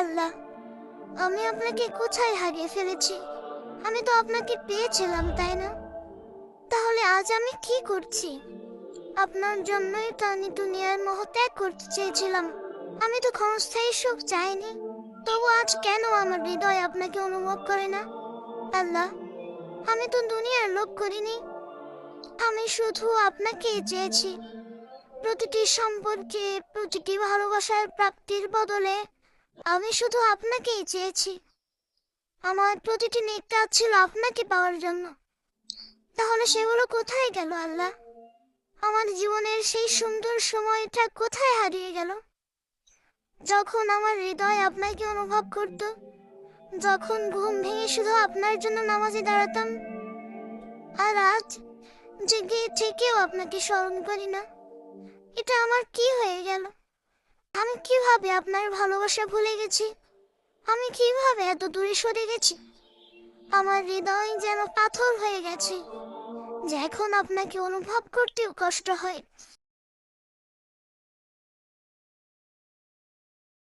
আল্লাহ, আমি আপনাকে কোথায় হারিয়ে ফেলেছি? আমি তো আপনাকে পেয়েছিলাম, তাই না? তাহলে আজ আমি কি করছি? আপনার জন্যই তো আমি দুনিয়ার মোহ ত্যাগ করতে চেয়েছিলাম। আমি তো ক্ষণস্থায়ী সুখ চাইনি। তবু আজ কেন আমার হৃদয় আপনাকে অনুভব করে না? আল্লাহ, আমি তো দুনিয়ার লোভ করিনি। আমি শুধু আপনাকেই চেয়েছি। প্রতিটি সম্পর্কে, প্রতিটি ভালোবাসার প্রাপ্তির বদলে আমি শুধু আপনাকেই চেয়েছি। আমার প্রতিটি নেক কাজ ছিল আপনাকে পাওয়ার জন্য। তাহলে সেগুলো কোথায় গেল আল্লাহ? আমার জীবনের সেই সুন্দর সময়টা কোথায় হারিয়ে গেল? যখন আমার হৃদয় আপনাকে অনুভব করত, যখন ঘুম ভেঙে শুধু আপনার জন্য নামাজে দাঁড়াতাম। আর আজ জেগে থেকেও আপনাকে স্মরণ করি না। এটা আমার কি হয়ে গেল? আমি কিভাবে আপনার ভালোবাসা ভুলে গেছি? আমি কিভাবে এত দূরে সরে গেছি? আমার হৃদয় যেন পাথর হয়ে গেছে, যে এখন আপনাকে অনুভব করতেও কষ্ট হয়।